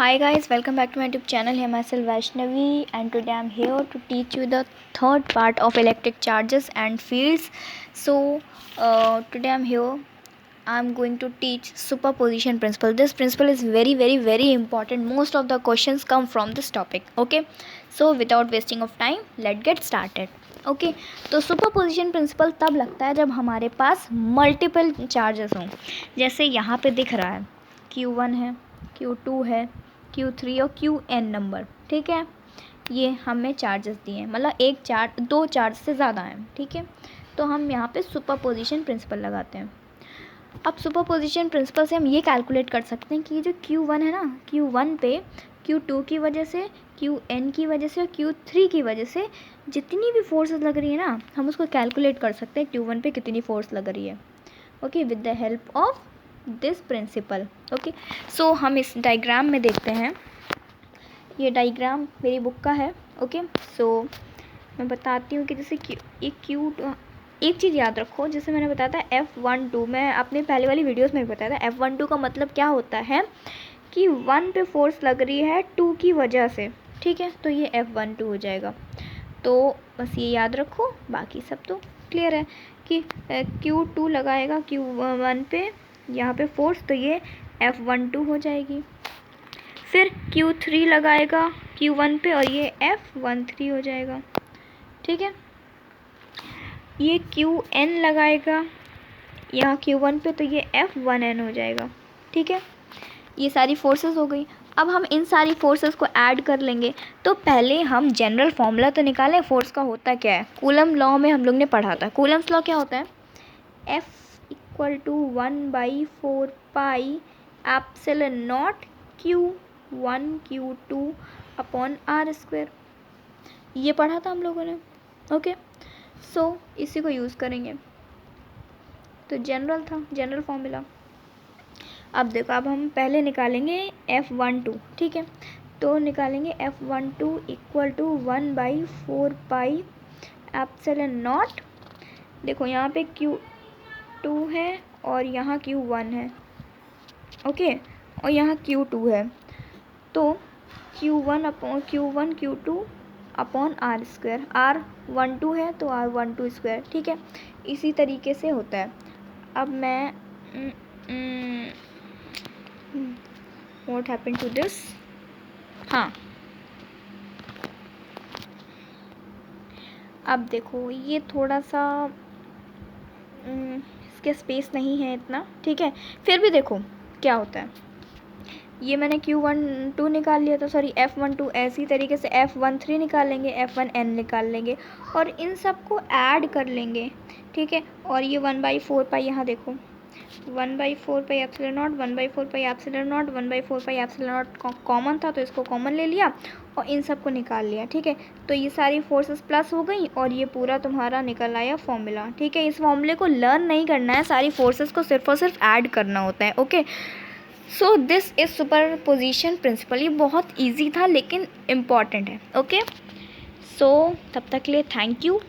Hi guys, welcome back to my YouTube channel. Here myself Vaishnavi, and today I'm here to teach you the third part of electric charges and fields. So today I'm going to teach superposition principle. This principle is very important. Most of the questions come from this topic. Okay, so without wasting of time, let's get started. Okay तो superposition principle तब लगता है जब हमारे पास multiple charges हों. जैसे यहाँ पे दिख रहा है Q1 है, Q2 है, Q3 और Qn नंबर. ठीक है, ये हमें चार्जेस दिए हैं, मतलब दो चार्ज से ज़्यादा हैं. ठीक है, तो हम यहाँ पे सुपरपोजिशन प्रिंसिपल लगाते हैं. अब सुपरपोजिशन प्रिंसिपल से हम ये कैलकुलेट कर सकते हैं कि जो Q1 है ना, Q1 पे Q2 की वजह से, Qn की वजह से और Q3 की वजह से जितनी भी फोर्सेस लग रही है ना, हम उसको कैलकुलेट कर सकते हैं Q1 पे कितनी फोर्स लग रही है. Okay, with the help of this principle. Okay, so हम इस डायग्राम में देखते हैं. ये डायग्राम मेरी बुक का है. ओके, सो मैं बताती हूँ कि जैसे एक चीज़ याद रखो, जैसे मैंने बताया था F12, मैं अपने पहले वाली वीडियोस में भी बताया था. F12 का मतलब क्या होता है कि 1 पे फोर्स लग रही है 2 की वजह से. ठीक है, तो ये F12 हो जाएगा. तो बस ये याद रखो, बाकी सब तो क्लियर है कि Q2 लगाएगा Q1 पे यहाँ पे फोर्स, तो ये F12 हो जाएगी. फिर Q3 लगाएगा Q1 पे और ये F13 हो जाएगा. ठीक है, ये Qn लगाएगा यहाँ Q1 पे, तो ये F1n हो जाएगा. ठीक है, ये सारी फोर्सेस हो गई. अब हम इन सारी फोर्सेस को ऐड कर लेंगे. तो पहले हम जनरल फॉर्मूला तो निकालें. फोर्स का होता क्या है, कूलम लॉ में हम लोग ने पढ़ा था. कूलम्स लॉ क्या होता है, F=1/4 pi epsilon not Q1 Q2 upon R². ये पढ़ा था हम लोगों ने. ओके, सो इसी को यूज़ करेंगे. तो जनरल था, जनरल फॉर्मूला. अब देखो, अब हम पहले निकालेंगे F12. ठीक है, तो निकालेंगे F12 = 1/4 पाई एप्सिलॉन नॉट. देखो यहाँ पे Q2 है और यहाँ Q1 है. ओके, और यहाँ Q2 है, तो Q1 Q2 upon R². R12 है तो R12². ठीक है, इसी तरीके से होता है. अब मैं what happened to this? हाँ, अब देखो ये थोड़ा सा इसके स्पेस नहीं है इतना. ठीक है, फिर भी देखो क्या होता है. ये मैंने Q12 निकाल लिया था, सॉरी F12. ऐसी तरीके से F13 निकाल लेंगे, F1n निकाल लेंगे और इन सब को ऐड कर लेंगे. ठीक है, और ये 1/4 पाई, यहाँ देखो 1/4 pi epsilon not, 1/4 pi epsilon not, 1/4 pi epsilon not common था तो इसको कॉमन ले लिया और इन सब को निकाल लिया. ठीक है, तो ये सारी फोर्सेस प्लस हो गई और ये पूरा तुम्हारा निकल आया फॉर्मूला. ठीक है, इस फॉर्मूले को लर्न नहीं करना है, सारी फोर्सेस को सिर्फ और सिर्फ ऐड करना होता है. Okay, so this is superposition principle. ये बहुत ईजी था लेकिन इम्पॉर्टेंट है. ओके, सो तब तक के लिए थैंक यू.